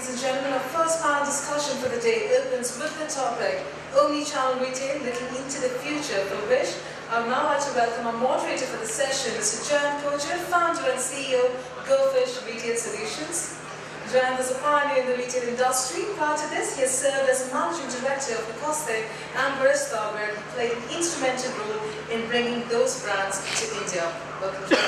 ladies and gentlemen, our first panel discussion for the day opens with the topic Omni-Channel Retail Looking into the Future, for which I would now like to welcome our moderator for the session, Mr. Jan Kocher, founder and CEO, GoFish Retail Solutions. Jan was a pioneer in the retail industry. Prior to this, he has served as managing director of Lacoste and Barista, where he played an instrumental role in bringing those brands to India. Welcome, Jan.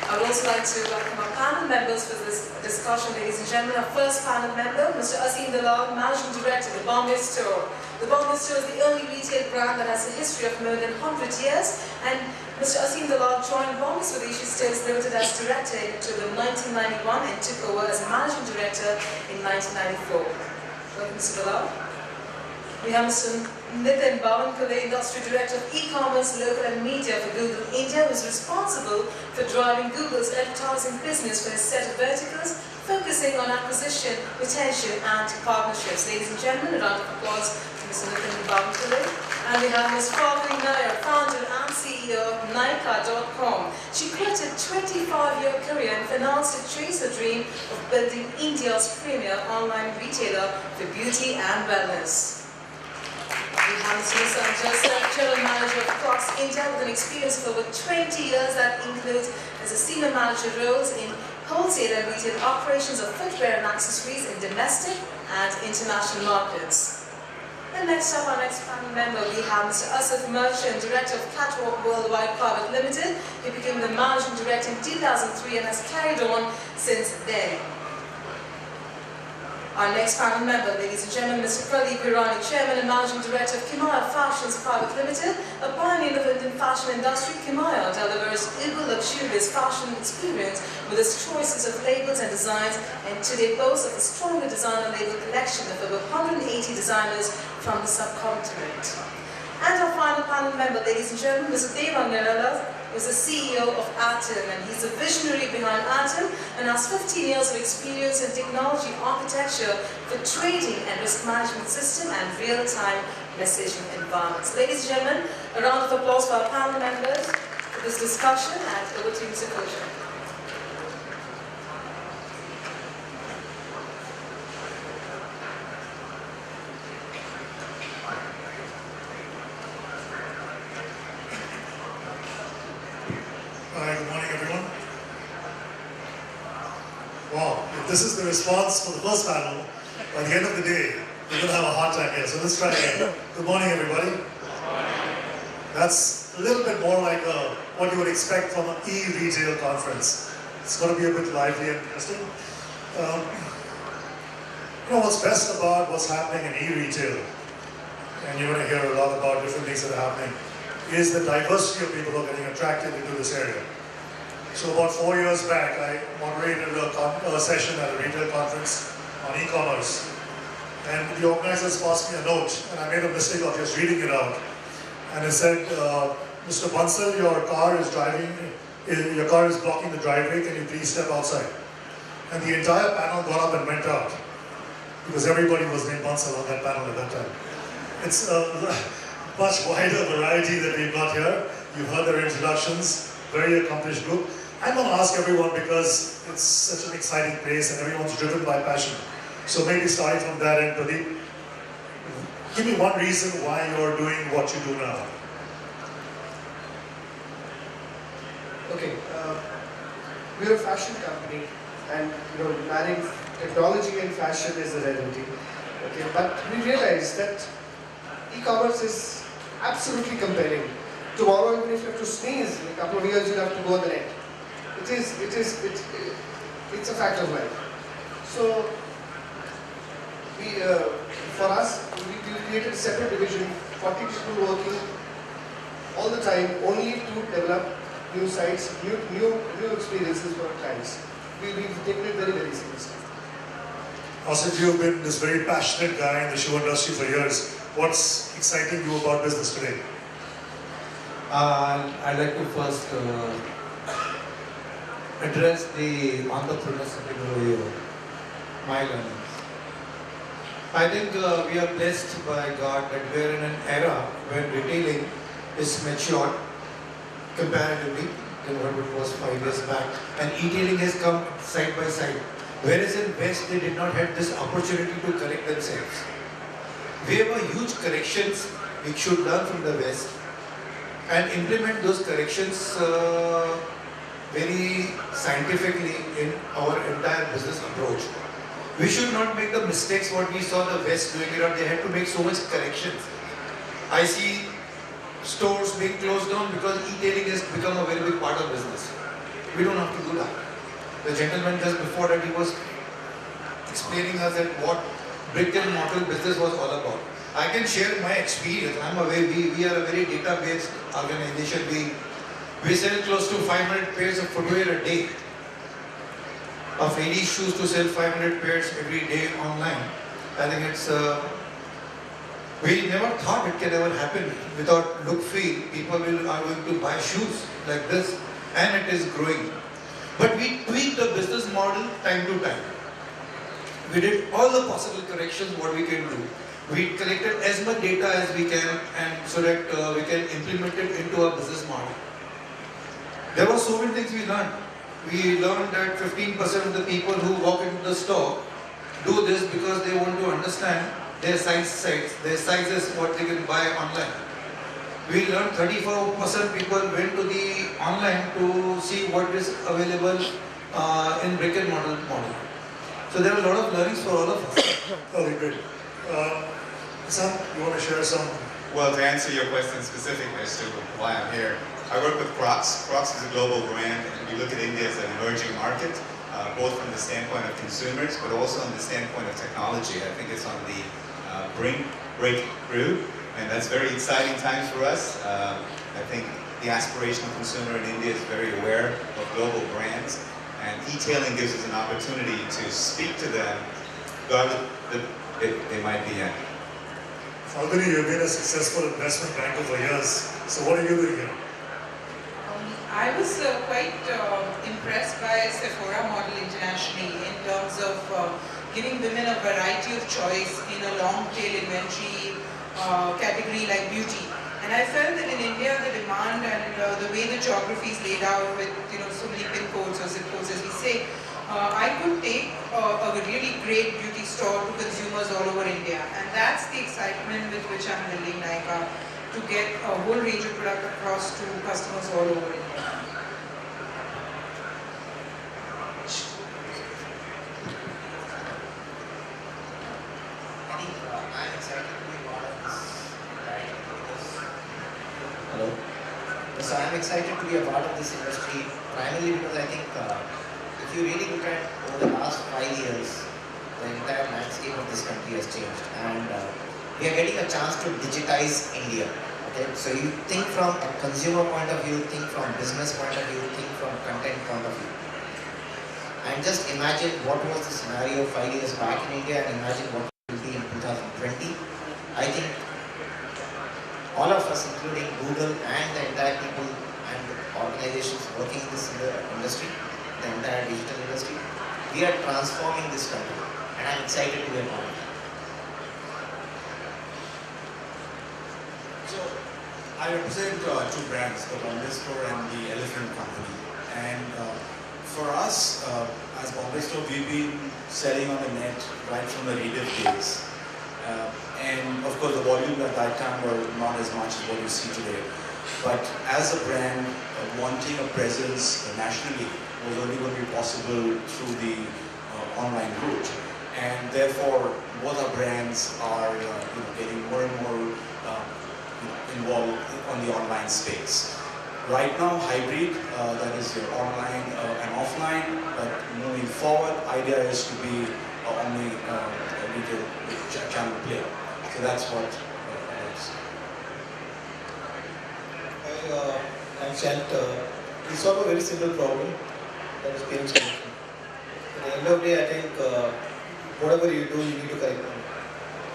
I would also like to welcome our panel members for this discussion, ladies and gentlemen. Our first panel member, Mr. Aseem Dalal, Managing Director of the Bombay Store. The Bombay Store is the only retail brand that has a history of more than 100 years, and Mr. Aseem Dalal joined Bombay Swadeshi Stills Limited as Director in October 1991 and took over as Managing Director in 1994. Welcome, Mr. Dalal. We have Mr. Nitin Bavankale, Industry Director of E-Commerce, Local and Media for Google India, who is responsible for driving Google's advertising business for a set of verticals, focusing on acquisition, retention and partnerships. Ladies and gentlemen, a round of applause to Mr. Nitin Bavankale. And we have Ms. Falguni Nair, founder and CEO of Nykaa.com. She quit a 25-year career and financed to chase her dream of building India's premier online retailer for beauty and wellness. We have Mr. Sanjay, General Manager of Crocs India, with an experience of over 20 years that includes as a senior manager roles in wholesale and retail operations of footwear and accessories in domestic and international markets. And next up, our next panel member, we have Mr. Asif Merchant, Director of Catwalk Worldwide Private Limited. He became the Managing Director in 2003 and has carried on since then. Our next panel member, ladies and gentlemen, Mr. Pradeep Irani, Chairman and Managing Director of Kimaya Fashions Private Limited, a pioneer of the Indian fashion industry. Kimaya delivers uber luxurious fashion experience with its choices of labels and designs, and today boasts of a stronger designer label collection of over 180 designers from the subcontinent. And our final panel member, ladies and gentlemen, Mr. Devang Nirala, who is the CEO of Atom, and he's a visionary behind Atom and has 15 years of experience in technology architecture for trading and risk management system and real-time messaging environments. Ladies and gentlemen, a round of applause for our panel members for this discussion, and over to you, Mr. Kocher. Good morning, everyone. Wow, if this is the response for the first panel, by the end of the day, we're going to have a hard time here. So let's try again. Good morning, everybody. That's a little bit more like what you would expect from an e-retail conference. It's going to be a bit lively and interesting. You know what's best about what's happening in e-retail, and you're going to hear a lot about different things that are happening, is the diversity of people who are getting attracted into this area. So about 4 years back, I moderated a session at a retail conference on e-commerce. And the organizers passed me a note, and I made a mistake of just reading it out. And it said, Mr. Bansal, your car is blocking the driveway, can you please step outside? And the entire panel got up and went out, because everybody was named Bansal on that panel at that time. It's a much wider variety that we've got here. You've heard their introductions, very accomplished group. I'm going to ask everyone, because it's such an exciting place and everyone's driven by passion. So maybe starting from that end, Pradeep, give me one reason why you're doing what you do now. Okay, we're a fashion company, and marrying technology and fashion is a rarity. Okay, but we realize that e-commerce is absolutely compelling. Tomorrow, even if you have to sneeze, in a couple of years, you'll have to go on the net. It's a fact of life. So, for us, we created a separate division, 40 people working all the time, only to develop new sites, new experiences for our clients. We've taken it very, very seriously. Asif, you've been this very passionate guy in the shoe industry for years. What's exciting you about business today? I'd like to first address the entrepreneurs sitting over here, my learnings. I think we are blessed by God that we are in an era where retailing is matured comparatively than what it was 5 years back, and e-tailing has come side by side. Whereas in West, they did not have this opportunity to correct themselves. We have a huge corrections which should learn from the West and implement those corrections very scientifically in our entire business approach. We should not make the mistakes what we saw the West doing it, or they had to make so much corrections. I see stores being closed down because e-tailing has become a very big part of business. We don't have to do that. The gentleman just before that, he was explaining us that what brick and mortar business was all about. I can share my experience. I'm aware we are a very data-based organization. We sell close to 500 pairs of footwear a day. Of ladies' shoes to sell 500 pairs every day online. I think it's, we never thought it can ever happen without look feel. People are going to buy shoes like this, and it is growing. But we tweaked the business model time to time. We did all the possible corrections what we can do. We collected as much data as we can, and so that we can implement it into our business model. There were so many things we learned. We learned that 15% of the people who walk into the store do this because they want to understand their sizes, what they can buy online. We learned 34% people went to the online to see what is available in brick and mortar model. So there are a lot of learnings for all of us. Okay, great. Sam, you want to share some? Well, to answer your question specifically as to why I'm here, I work with Crocs. Crocs is a global brand, and we look at India as an emerging market, both from the standpoint of consumers, but also on the standpoint of technology. I think it's on the breakthrough, and that's very exciting times for us. I think the aspirational consumer in India is very aware of global brands, and e-tailing gives us an opportunity to speak to them, regardless that they might be in. Falguni, you've been a successful investment banker for years. So what are you doing here? I was quite impressed by Sephora model internationally in terms of giving women a variety of choice in a long tail inventory category like beauty. And I felt that in India the demand and the way the geography is laid out with so many pin codes or zip codes as we say, I could take a really great beauty store to consumers all over India. And that's the excitement with which I'm building Nykaa, to get a whole range of product across to customers all over India. I'm excited to be part of this. Hello. So I'm excited to be a part of this industry, primarily because I think if you really look at over the last 5 years, the entire landscape of this country has changed, and we are getting a chance to digitize India. Okay, so you think from a consumer point of view, think from business point of view, think from content point of view. And just imagine what was the scenario 5 years back in India, and imagine what it will be in 2020. I think all of us, including Google and the entire people and organizations working in this industry, the entire digital industry, we are transforming this country, and I'm excited to be a part of it. So, I represent two brands, the Bombay Store and the Elephant Company. And for us, as Bombay Store, we've been selling on the net right from the native days. And of course, the volume at that time were not as much as what you see today. But as a brand, wanting a presence nationally was only going to be possible through the online route. And therefore, both our brands are getting more and more involved on the online space. Right now, hybrid, that is your online and offline, but moving forward, idea is to be omni-retail channel player. So that's what it is. I'm Chant. We solve a very simple problem, that is payment solution. At the end of the day, I think whatever you do, you need to correct it.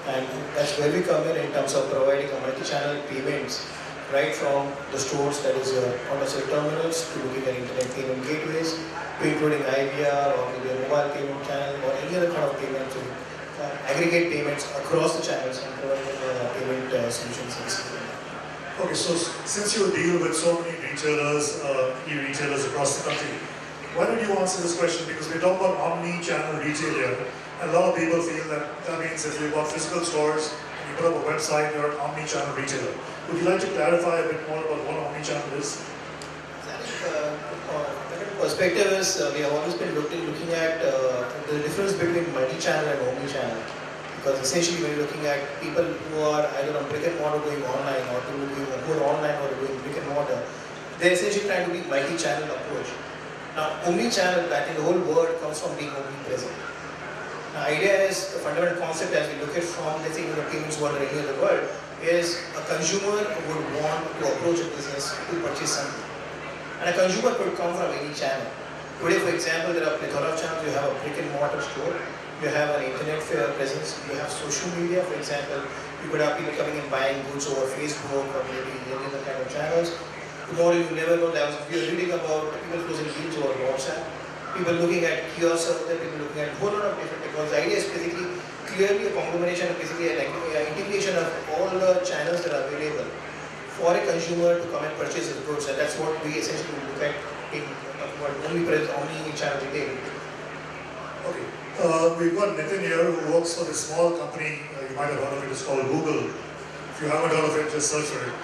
And that's where we come in terms of providing a multi-channel payments, right from the stores, that is your point-of-sale terminals, to looking at internet payment gateways, to including IVR or maybe a mobile payment channel or any other kind of payment to aggregate payments across the channels and provide payment solutions. Okay, so since you deal with so many retailers, e-retailers across the country, Why don't you answer this question? Because we talk about omni-channel retail here, and a lot of people feel that that means if you've got physical stores and you put up a website, you're an omni-channel retailer. Would you like to clarify a bit more about what omni-channel is? I think the perspective is we have always been looking at the difference between multi-channel and omni-channel. Because essentially when you're looking at people who are either on brick and mortar going online or who are online or doing brick and mortar, they're essentially trying to be multi-channel approach. Now, omni-channel, I think the whole word comes from being omnipresent. Now, idea is, the fundamental concept as we look at from, let's say, the payments world or any other world, is a consumer would want to approach a business to purchase something. And a consumer could come from any channel. Today, for example, there are a plethora of channels. You have a brick and mortar store, you have an internet presence, you have social media, for example. You could have people coming and buying goods over Facebook or maybe any other kind of channels. Tomorrow you never know, we are reading about people closing deals over WhatsApp, people looking at kiosks out there, people looking at a whole lot of different technologies. The idea is basically clearly a conglomeration, basically an integration of all the channels that are available for a consumer to come and purchase his goods, and that's what we essentially look at in what omni-channel retail. Okay. We've got Nitin here who works for this small company, you might have heard of it, it's called Google. If you haven't heard of it, just search for it.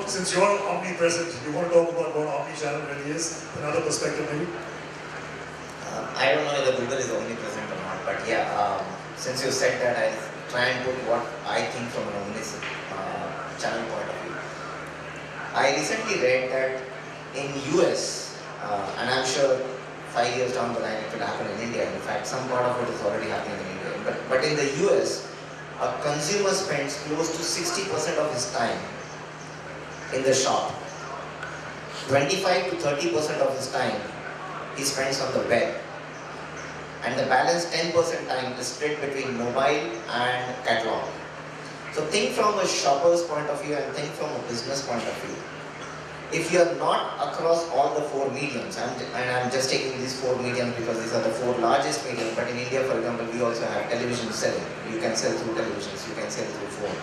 Since you're omnipresent, you want to talk about what omni-channel really is? Another perspective maybe? I don't know whether Google is omnipresent or not, but yeah, since you said that, I'll try and put what I think from an omni-channel point of view. I recently read that in US, and I'm sure 5 years down the line it will happen in India. In fact, some part of it is already happening in India. But in the US, a consumer spends close to 60% of his time in the shop. 25 to 30% of his time he spends on the web. And the balance 10% time is split between mobile and catalog. So think from a shopper's point of view and think from a business point of view. If you are not across all the four mediums, and I'm just taking these four mediums because these are the four largest mediums, but in India, for example, we also have television selling. You can sell through televisions, you can sell through phone.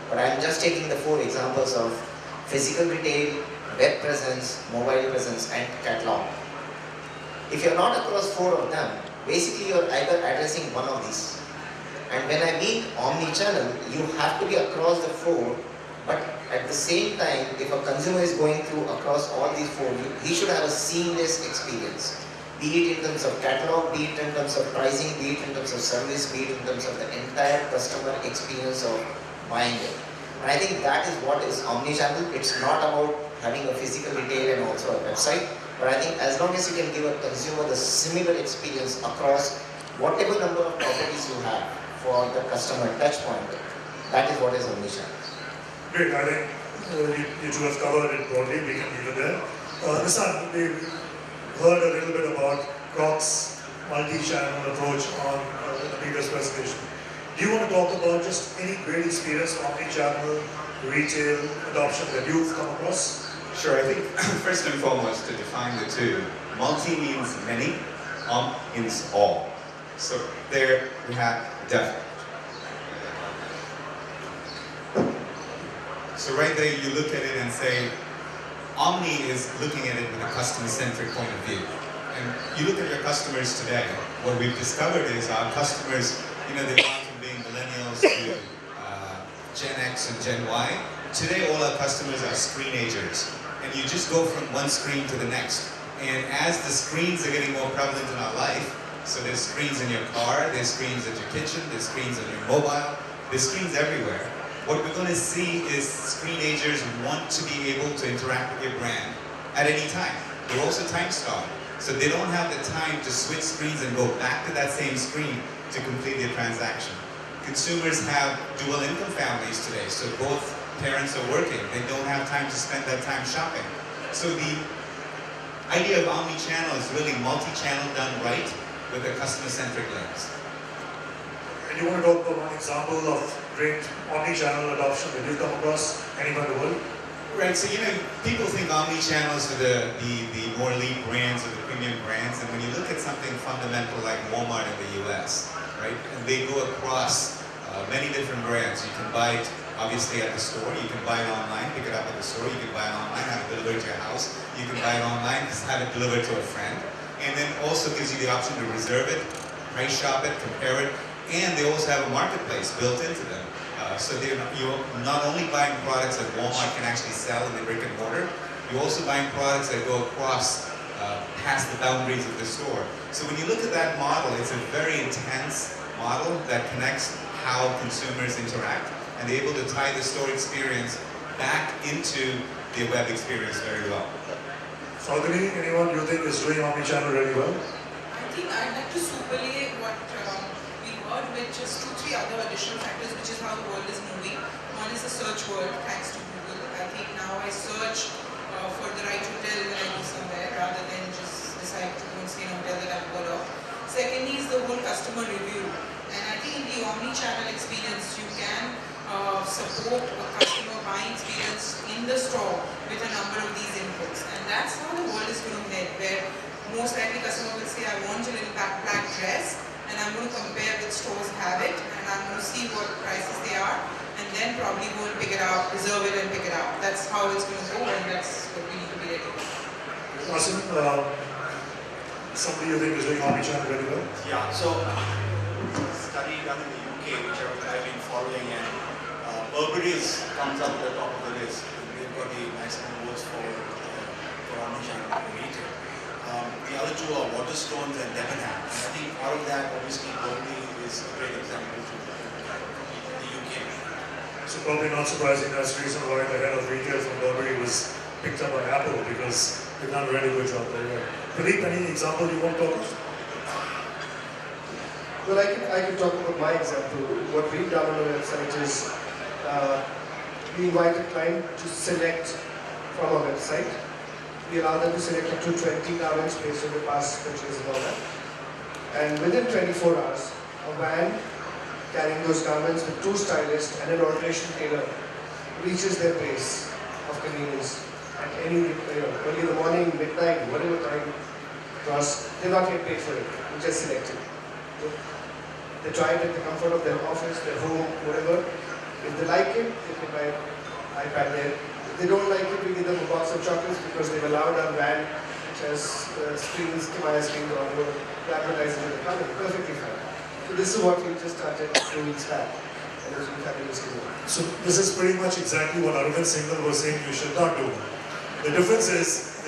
But I'm just taking the four examples of physical retail, web presence, mobile presence, and catalog. If you're not across four of them, basically you're either addressing one of these. And when I mean omni-channel, you have to be across the four, but at the same time, if a consumer is going through across all these four, he should have a seamless experience. Be it in terms of catalog, be it in terms of pricing, be it in terms of service, be it in terms of the entire customer experience of buying it. And I think that is what is omni-channel. It's not about having a physical retail and also a website, but I think as long as you can give a consumer the similar experience across whatever number of properties you have for the customer touch point, that is what is omni-channel. Great, I think you two have covered it broadly, we can leave it there. Nissan, we've heard a little bit about Croc's multi-channel approach on the previous presentation. Do you want to talk about just any great experience omni-channel retail adoption that you've come across? Sure, I think first and foremost to define the two, multi means many, means all. So there we have definite. So right there you look at it and say, Omni is looking at it with a customer-centric point of view. And you look at your customers today, what we've discovered is our customers, they've gone from being millennials to Gen X and Gen Y. Today all our customers are screenagers. And you just go from one screen to the next. And as the screens are getting more prevalent in our life, so there's screens in your car, there's screens at your kitchen, there's screens on your mobile, there's screens everywhere. What we're going to see is screenagers want to be able to interact with your brand at any time. They're also time-starved, so they don't have the time to switch screens and go back to that same screen to complete their transaction. Consumers have dual income families today, so both parents are working. They don't have time to spend that time shopping. So the idea of omni-channel is really multi-channel done right with a customer-centric lens. And you want to talk about one example of great omni-channel adoption that you've come across anywhere in the world? Right, so people think omni-channel is for the more elite brands or the premium brands, and when you look at something fundamental like Walmart in the US, right, and they go across many different brands. You can buy it obviously at the store, you can buy it online, pick it up at the store, you can buy it online, have it delivered to your house, you can buy it online, have it delivered to a friend. and then also gives you the option to reserve it, price shop it, compare it, and they also have a marketplace built into them. So you're not only buying products that Walmart can actually sell in the brick and mortar, you're also buying products that go across past the boundaries of the store. So when you look at that model, it's a very intense model that connects how consumers interact, and they're able to tie the store experience back into the web experience very well. Falguni, anyone you think is doing Omni-Channel really well? I think I'd like to superlay what we heard with just 2-3 other additional factors, which is how the world is moving. One is the search world, thanks to Google. I think now I search for the right hotel when I go somewhere, rather than just decide to go and stay in a hotel that I've heard of. Secondly is the whole customer review. And I think in the Omni-Channel experience, you can support a customer buying experience in the store with a number of these inputs. And that's how the world is going to head, where most likely customer will say, I want a little black dress, and I'm going to compare which stores have it, and I'm going to see what prices they are, and then probably go and pick it out, reserve it and pick it out. That's how it's going to go, and that's what we need to be ready for. Awesome. Somebody you think is doing Omni-Channel really well? Yeah, so study done in the UK, which I've been following, and Burberry's comes up at the top of the list. They've got the maximum votes for Omni-Channel retail. The other two are Waterstones and Debenham. And I think out of that, obviously, Burberry is a great example to the UK. So probably not surprising that's the reason why the head of retail from Burberry was picked up by Apple, because they've done a really good job there. Pradeep, any example you want to talk about? Well, I can talk about my example. What we've done on our website is we invite a client to select from our website. We allow them to select up to 20 garments based on the past purchase and all that. And within 24 hours, a van carrying those garments with 2 stylists and an alteration tailor reaches their place of convenience at any, early in the morning, midnight, whatever time it was. They're not yet paid for it. We just selected. They try it at the comfort of their office, their home, whatever. If they like it, they can buy an iPad there. If they don't like it, we give them a box of chocolates, because they've allowed our van, which has screens, Kimaya screens on the advertising when they come in. Perfectly fine. So this is what we just started 2 weeks back. And it was fabulous. So this is pretty much exactly what Arvind Singhal was saying you should not do. The difference is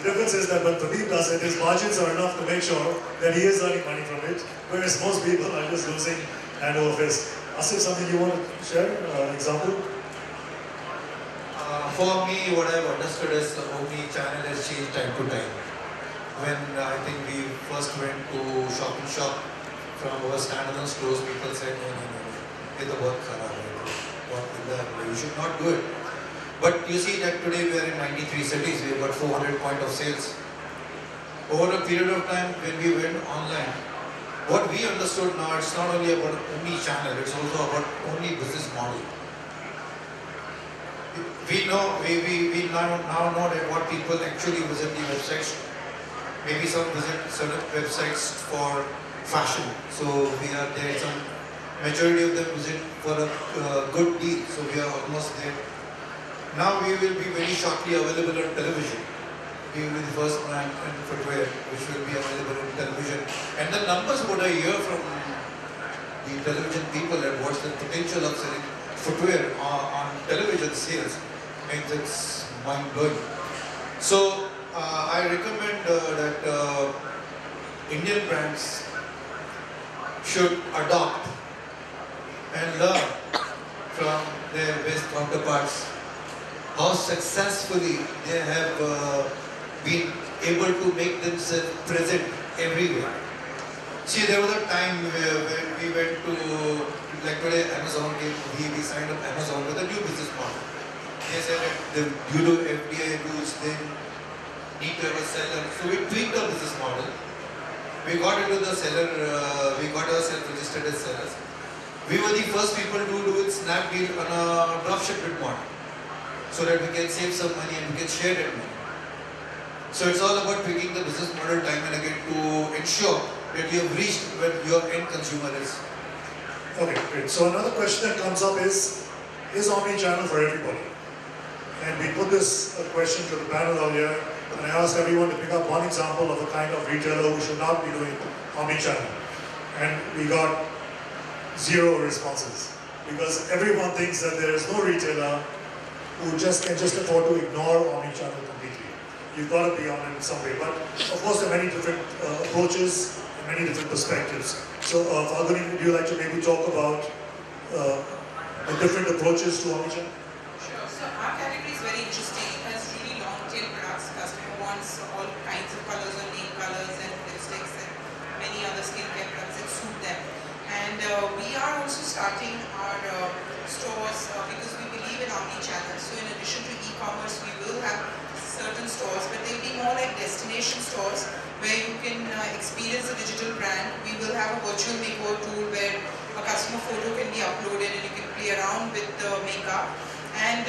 that when Pradeep does it, his margins are enough to make sure that he is earning money from it, whereas most people are just losing hand over fist. Asif, something you want to share? Example? For me, what I've understood is the Omni-Channel has changed time to time. When I think we first went to shop and shop from our standalone stores, people said, no, it's the work kharab hai. What will that do? You should not do it. But you see that today we are in 93 cities, we have got 400 point of sales. Over a period of time when we went online, what we understood now, it's not only about Omni-Channel, it's also about Omni business model. We know, we now know that what people actually visit the websites. Maybe some visit certain websites for fashion. So we are there, some majority of them visit for a good deal. So we are almost there. Now we will be very shortly available on television. We will be the first brand in footwear which will be available on television. And the numbers what I hear from the television people and what's the potential of selling footwear on television sales makes it mind-blowing. So I recommend that Indian brands should adopt and learn from their best counterparts how successfully they have been able to make themselves present everywhere. See, there was a time when we went to, like today, Amazon, we signed up Amazon with a new business model. They said that due to FDA rules, they need to have a seller. So we tweaked our business model. We got into the seller, we got ourselves registered as sellers. We were the first people to do it Snapdeal on a dropshipment model, so that we can save some money and we can share that money. So it's all about tweaking the business model time and again to ensure that you have reached where your end consumer is. Okay, great. So another question that comes up is Omni-Channel for everybody? And we put this question to the panel earlier, and I asked everyone to pick up one example of a kind of retailer who should not be doing omni-channel. And we got 0 responses. Because everyone thinks that there is no retailer who can just afford to ignore omni-channel completely. You've got to be on it in some way. But of course, there are many different approaches and many different perspectives. So, Falguni, would you like to maybe talk about the different approaches to omni-channel? Sure. So our category is very interesting. It has really long tail products. Customer wants all kinds of colors or nail colors and lipsticks and many other skincare products that suit them. And we are also starting our stores because we believe in omni-channel. So in addition to e-commerce, we will have certain stores, but they'll be more like destination stores where you can experience a digital brand. We will have a virtual makeover tool where a customer photo can be uploaded and you can play around with the makeup. And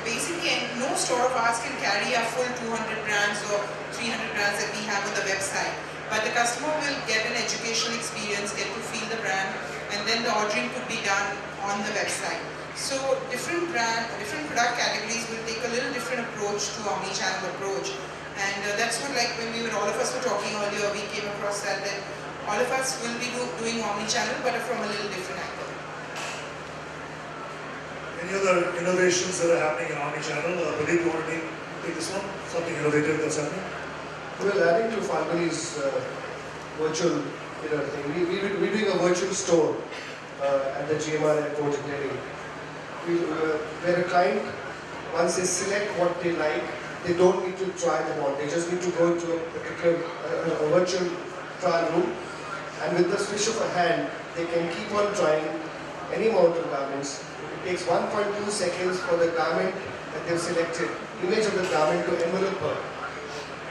basically, no store of ours can carry our full 200 brands or 300 brands that we have on the website. But the customer will get an educational experience, get to feel the brand, and then the ordering could be done on the website. So different product categories will take a little different approach to omni-channel approach. And that's what, like when all of us were talking earlier, we came across that all of us will be doing omni-channel, but from a little different angle. Any other innovations that are happening in omni-channel? Pradeep, you want to take this one? Something innovative that's happening? Well, adding to Falguni's virtual thing, we're doing a virtual store at the GMR airport in Delhi. Where a client, once they select what they like, they don't need to try them on. They just need to go to a particular virtual trial room, and with the swish of a hand, they can keep on trying any amount of garments. It takes 1.2 seconds for the garment that they've selected, image of the garment to envelope her.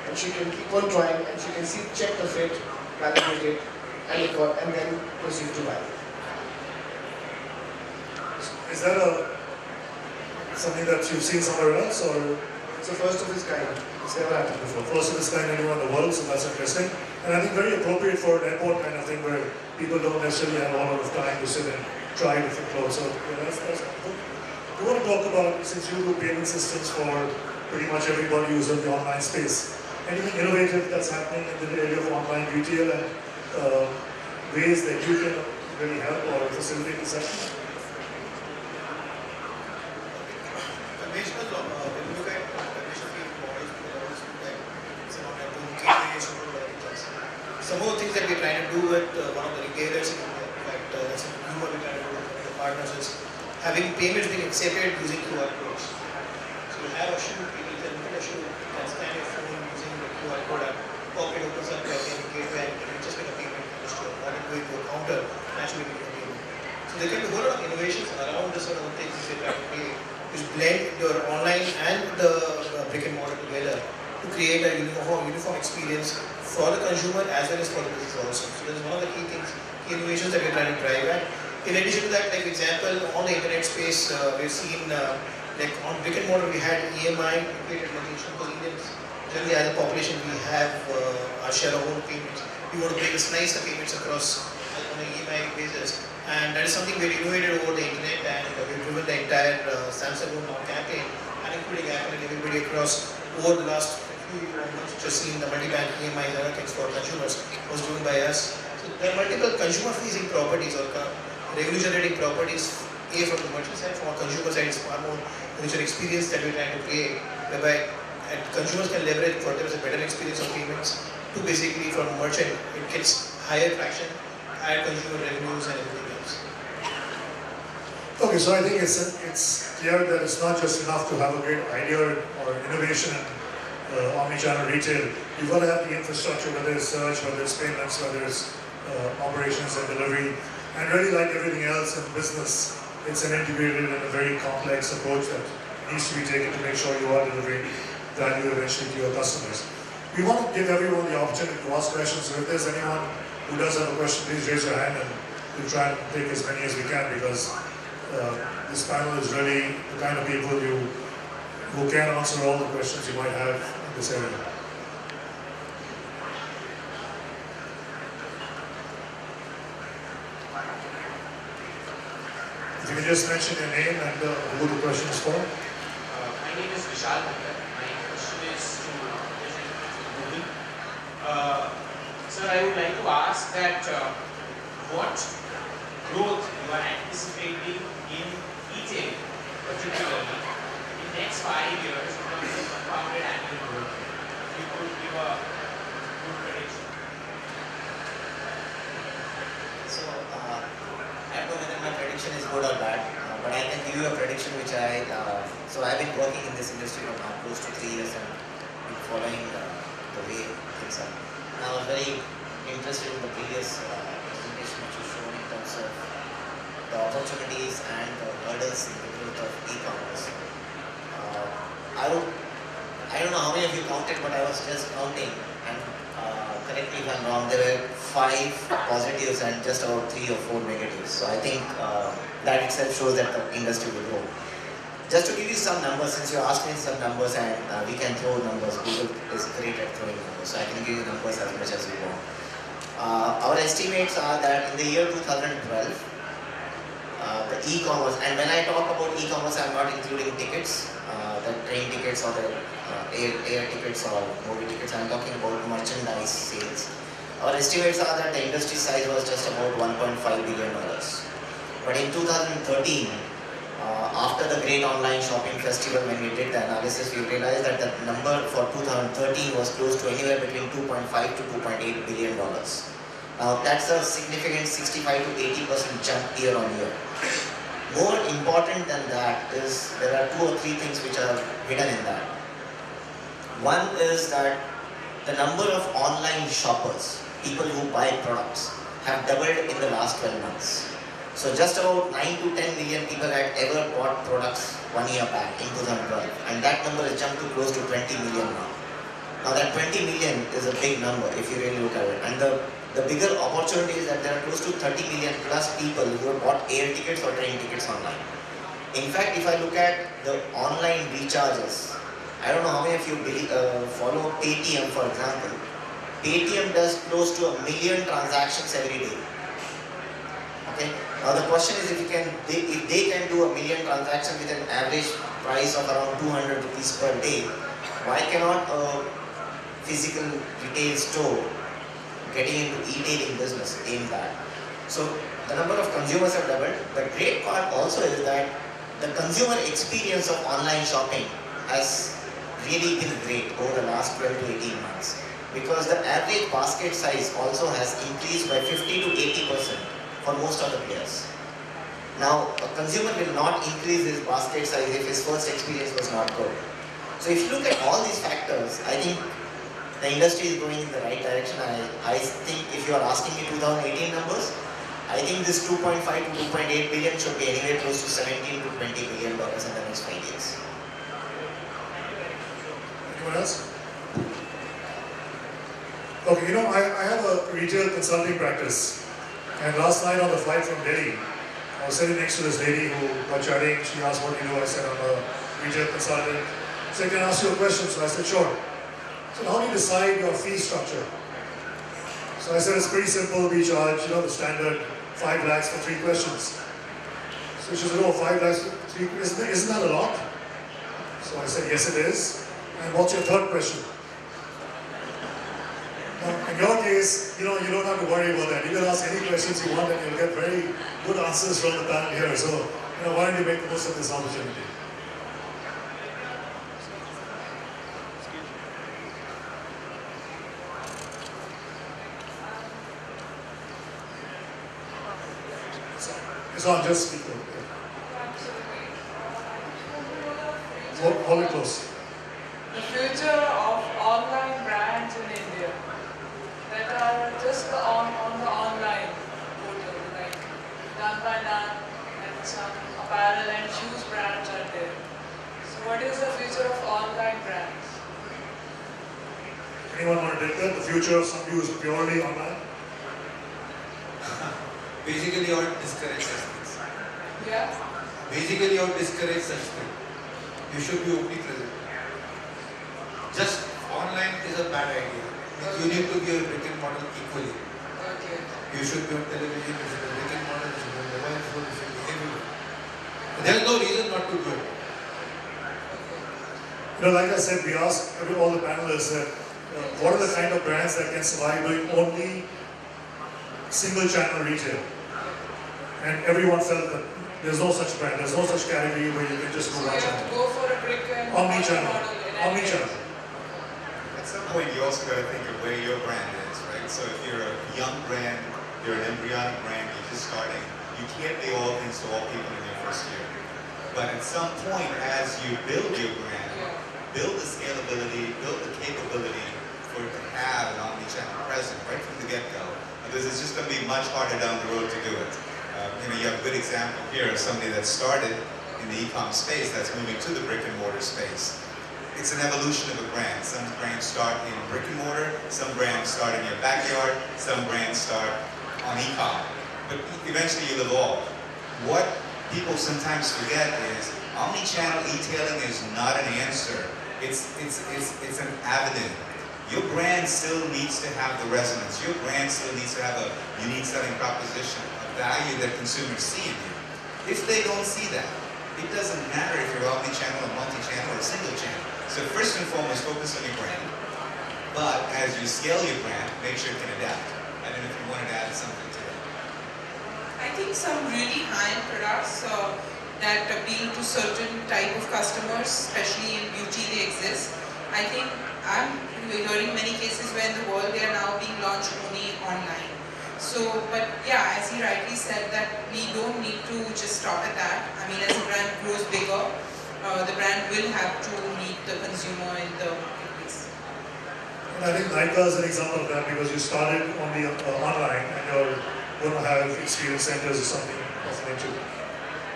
And she can keep on trying, and she can check the fit, validate it, and then proceed to buy. Is that something that you've seen somewhere else, or? It's the first of its kind. It's never happened before. First of its kind anywhere in the world, so that's interesting. And I think very appropriate for an airport kind of thing where people don't necessarily have a lot of time to sit and try different clothes. So yeah, that's cool. We want to talk about, since you do payment systems for pretty much everybody who's in the online space, anything innovative that's happening in the area of online retail and ways that you can really help or facilitate the session? Conventional, when you look at conventional payment models, we always look at some of the gateways or some of the things that we're trying to do with one of the retailers, in fact, that's a humor we're trying to do with the partners, is having payments being accepted using QR codes. So you have a shoe, people can look at a shoe, can scan your phone using the QR code and pop it opens up your payment gateway and you just make a payment in the store, rather than going to a counter and actually making a payment. So there can be a whole lot of innovations around this sort of things that we're trying to create, which blend your online and the brick and mortar together to create a uniform experience for the consumer as well as for the business also. So that's one of the key innovations that we're trying to drive at. In addition to that, like example, on the internet space, we've seen like on brick and mortar we had EMI, integrated location for Indians. Generally as a population we have our share of own payments. We want to bring slice the payments across on an EMI basis. And that is something we innovated over the internet, and we've driven the entire Samsung Home Now campaign, and including Apple and everybody across over the last few months, which has seen the multi-bank EMI and other things for consumers was driven by us. So there are multiple consumer-facing properties or revenue-generating properties, from the merchant side, from a consumer side, it's far more richer experience that we're trying to create, whereby consumers can leverage for them as a better experience of payments. To basically from merchant, it gets higher traction, higher consumer revenues and everything else. Okay, so I think it's clear that it's not just enough to have a great idea or innovation in omni-channel retail. You've got to have the infrastructure, whether it's search, whether it's payments, whether it's operations and delivery. And really, like everything else in business, it's an integrated and a very complex approach that needs to be taken to make sure you are delivering value eventually to your customers. We want to give everyone the opportunity to ask questions, so if there's anyone who does have a question, please raise your hand and we'll try and take as many as we can, because this panel is really the kind of people who can answer all the questions you might have in this area. If you can just mention your name and who the question is for. My name is Vishal Bhatter. My question is to Google. Sir, I would like to ask that what growth you are anticipating in e-tailing, particularly in next 5 years in terms of compounded annual growth. If you could give a good prediction. So, I don't know whether my prediction is good or bad, but I can give you a prediction which so I've been working in this industry for now close to 3 years and been following the way things are. And I was very interested in the previous presentation which you showed in terms of the opportunities and the hurdles in the growth of e-commerce. I don't know how many of you counted, but I was just counting, and correct me if I'm wrong, there were 5 positives and just about 3 or 4 negatives. So I think that itself shows that the industry will grow. Just to give you some numbers, since you asked me some numbers and we can throw numbers, Google is great at throwing numbers, so I can give you numbers as much as you want. Our estimates are that in the year 2012, the e-commerce, and when I talk about e-commerce, I'm not including tickets, the train tickets or the air tickets or movie tickets. I'm talking about merchandise sales. Our estimates are that the industry size was just about $1.5 billion. But in 2013, after the great online shopping festival, when we did the analysis, we realized that the number for 2013 was close to anywhere between $2.5 to $2.8 billion. Now that's a significant 65 to 80% jump year on year. More important than that is there are 2 or 3 things which are hidden in that. One is that the number of online shoppers, people who buy products, have doubled in the last 12 months. So just about 9 to 10 million people had ever bought products 1 year back in 2012, and that number has jumped to close to 20 million now. Now that 20 million is a big number if you really look at it, and the bigger opportunity is that there are close to 30 million plus people who have bought air tickets or train tickets online. In fact, if I look at the online recharges, I don't know how many of you follow Paytm, for example. Paytm does close to 1 million transactions every day. Okay. Now the question is, if they can do 1 million transactions with an average price of around 200 rupees per day, why cannot a physical retail store getting into e-tailing business aim that? So the number of consumers have doubled. The great part also is that the consumer experience of online shopping has really been great over the last 12 to 18 months, because the average basket size also has increased by 50 to 80% for most of the players. Now, a consumer will not increase his basket size if his first experience was not good. So if you look at all these factors, I think the industry is going in the right direction. I think if you are asking me 2018 numbers, I think this 2.5 to 2.8 billion should be anywhere close to 17 to 20 billion dollars in the next 5 years. Anyone else? Okay, I have a retail consulting practice, and last night on the flight from Delhi, I was sitting next to this lady who was chatting. She asked, what do you do? I said, I'm a retail consultant. So I can ask you a question. So I said, sure. So how do you decide your fee structure? So I said, it's pretty simple. We charge, the standard 5 lakhs for 3 questions. So she said, oh, 5 lakhs for 3 questions, isn't that a lot? So I said, yes, it is. And what's your third question? Now, in your case, you don't have to worry about that. You can ask any questions you want and you'll get very good answers from the panel here. So, why don't you make the most of this opportunity? It's on, just speak. Hold it close. The future of online brands in India that are just on the online portal, like done by done, and some apparel and shoes brands are there. So what is the future of online brands? Anyone want to take that? The future of somebody who is purely online? Basically, you want to discourage such things. Yeah? Basically, you want to discourage such things. You should be omnipresent. Just online is a bad idea. You need to be a brick and mortar equally. Okay. You should be on television, you should be brick and mortar, you should be on mobile phone, you should be everywhere. There is no reason not to do it. Okay. So Like I said, we asked all the panelists that what are the kind of brands that can survive doing only single channel retail? And everyone felt that there's no such brand, there's no such category where you can just go So one you have channel. to go for a brick and Omni-channel. model in any Omni-channel. At some point, you also got to think of where your brand is, right? So if you're a young brand, you're an embryonic brand, you're just starting, you can't be all things to all people in your first year. But at some point, as you build your brand, build the scalability, build the capability for it to have an omni-channel presence right from the get-go. Because it's just going to be much harder down the road to do it. You have a good example here of somebody that started in the e-com space that's moving to the brick and mortar space. It's an evolution of a brand. Some brands start in brick and mortar, some brands start in your backyard, some brands start on e-com. But eventually you'll evolve. What people sometimes forget is omni-channel e-tailing is not an answer. It's an avenue. Your brand still needs to have the resonance. Your brand still needs to have a unique selling proposition, a value that consumers see in you. If they don't see that, it doesn't matter if you're omni-channel or multi-channel or single channel. So first and foremost, focus on your brand. But as you scale your brand, make sure it can adapt. I don't know if you wanted to add something to that. I think some really high-end products that appeal to certain type of customers, especially in beauty, they exist. I think I'm hearing many cases where in the world they are now being launched only online. So, but yeah, as he rightly said, that we don't need to just stop at that. I mean, as a brand grows bigger, the brand will have to meet the consumer in the marketplace. And I think Nykaa is an example of that because you started on the online and you're going to have experience centers or something of nature.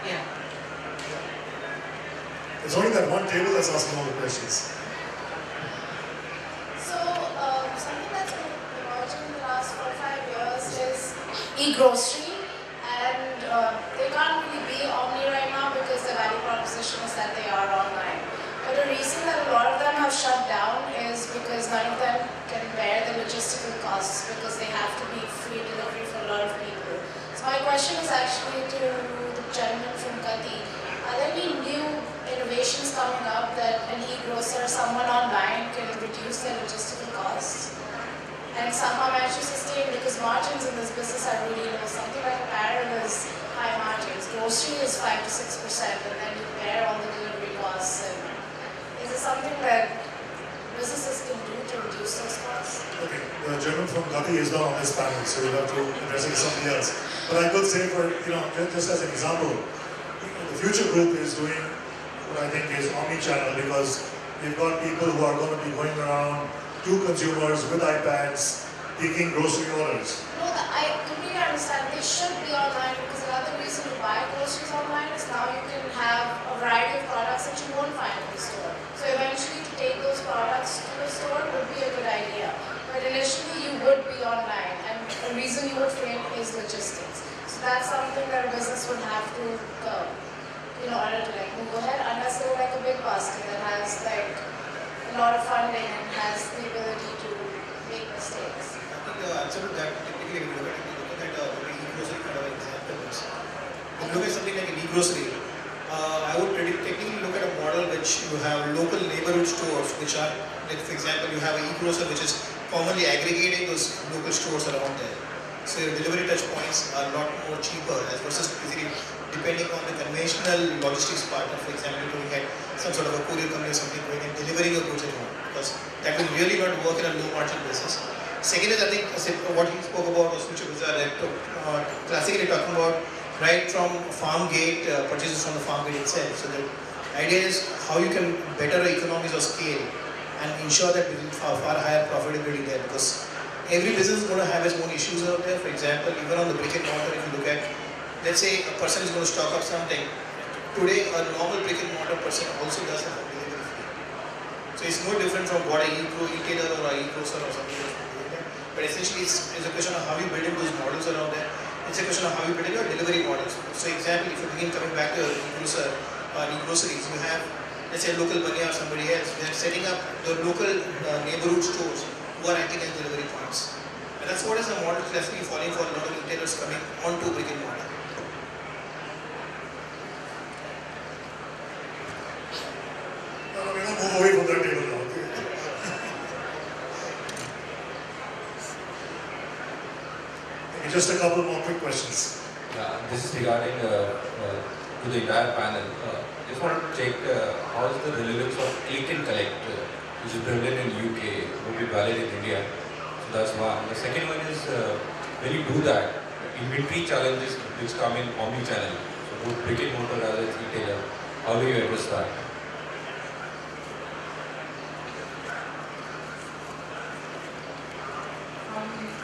Yeah. It's only that one table that's asking all the questions. So, something that's been emerging in the last 4 or 5 years is e-grocery, and they can't really be omni right now because the value proposition is that they are online. But the reason that a lot of them have shut down is because none of them can bear the logistical costs because they have to be free delivery for a lot of people. So my question is actually to the gentleman from Kati. Are there any new innovations coming up that an e-grocer, someone online, can reduce their logistical costs and somehow manage to sustain, because margins in this business are really low. Something like apparel is high margins, grocery is 5 to 6%, and then you bear all the delivery costs. And is it something that businesses can do to reduce those costs? Okay, the gentleman from Gati is not on this panel, so you'll have to address it to somebody else. But I could say, for just as an example, the Future Group is doing what I think is omni-channel because they've got people who are going to be going around to consumers with iPads, taking grocery orders. No, I completely understand. They should be online because another reason to buy groceries online is now you can have a variety of products that you won't find in the store. So eventually to take those products to the store would be a good idea. But initially you would be online, and the reason you would fail is logistics. So that's something that a business would have to curb in order to move ahead, unless they're like a big basket that has a lot of funding and has the ability to make mistakes. I think the answer to that, typically, if you look at e-grocery kind of examples, if you look at something like an e-grocery, I would technically look at a model which you have local neighborhood stores, which are, like for example, you have an e-grocer which is commonly aggregating those local stores around there. So your delivery touch points are a lot more cheaper as versus basically depending on the conventional logistics partner. For example, looking at some sort of a courier company or something going and delivering your goods at home, because that will really not work in a low margin business. Second is, I think what he spoke about was Future Bazaar, classically talking about right from farm gate, purchases from the farm gate itself. So the idea is how you can better economies of scale and ensure that we will far higher profitability there, because every business is going to have its own issues out there. For example, even on the brick and mortar, if you look at, let's say a person is going to stock up something. Today, a normal brick and mortar person also does have a delivery fee. So it's no different from what a e-retailer or a e-grocer or something else would do. But essentially, it's a question of how you build in those models around there. It's a question of how you build in your delivery models. So example, if you begin coming back to your e-grocer or e-groceries, you have, let's say, a local banya or somebody else. They're setting up the local neighborhood stores who are acting as delivery points. And that's what is the model classically falling for a lot of retailers coming onto brick and mortar. We're going to move away from Just a couple more quick questions. This is regarding to the entire panel. Just wanted to check how is the relevance of click and collect, which is prevalent in UK, would be valid in India. So that's one. The second one is when you do that, inventory challenges which come in Omni-Channel, so both brick and mortar as well as retailer, how do you address that?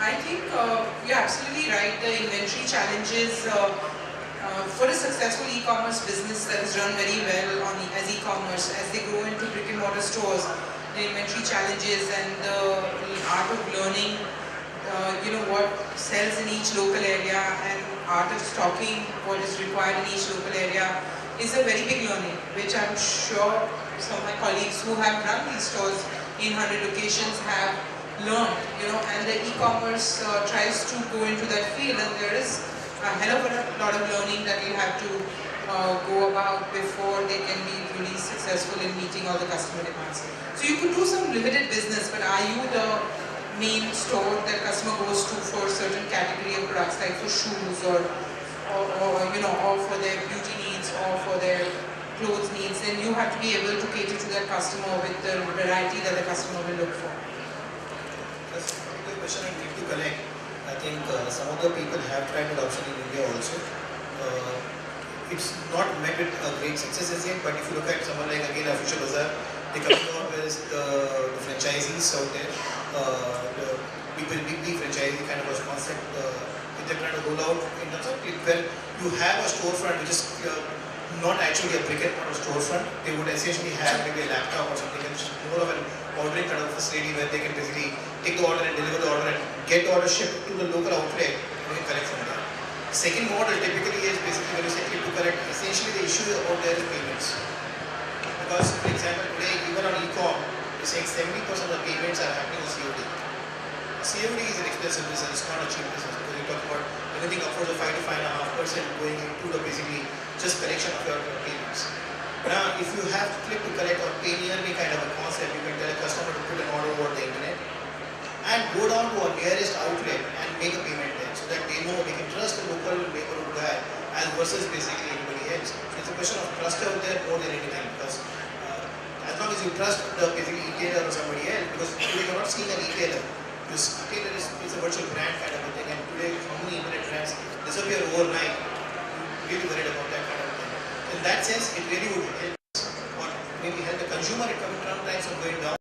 I think you're absolutely right. The inventory challenges for a successful e-commerce business that is run very well as e-commerce, as they grow into brick and mortar stores, the inventory challenges and the art of learning, what sells in each local area and art of stocking what is required in each local area is a very big learning, which I'm sure some of my colleagues who have run these stores in 100 locations have learned, and the e-commerce tries to go into that field, and there is a hell of a lot of learning that you have to go about before they can be really successful in meeting all the customer demands. So you could do some limited business, but are you the main store that customer goes to for a certain category of products, like for shoes or for their beauty needs or for their clothes needs, then you have to be able to cater to that customer with the variety that the customer will look for. The question on click to collect, I think some of the people have tried adoption in India also. It's not met with a great success as yet, but if you look at someone like again Official Bazaar, they coming out with the franchisees out there, the big franchisee kind of a concept they're trying to roll out in terms of click, where you have a storefront which is not actually a brick and mortar storefront. They would essentially have maybe a laptop or something, which is more of an ordering kind of facility where they can basically take the order and deliver the order and get the order shipped to the local outlet and they can collect from there. Second model typically is basically when you say click to collect, essentially the issue out there is payments. Because for example today even on e-com, you're saying 70% of the payments are happening on COD. COD is an expensive business, it's not a cheap business because you talk about anything upwards of 5 to 5.5% going into the basically just collection of your payments. Now, if you have click to collect or pay near me kind of a concept, you can tell a customer to put an order over the internet and go down to a nearest outlet and make a payment there so that they know they can trust the local neighborhood guy as versus basically anybody else. So it's a question of trust out there more than anything, because as long as you trust the basically retailer or somebody else, because today you're not seeing a retailer. This retailer is a virtual brand kind of a thing, and today how many internet brands disappear overnight? I'm really worried about that kind of thing. In that sense, it really would help, or maybe help the consumer in coming times of going down.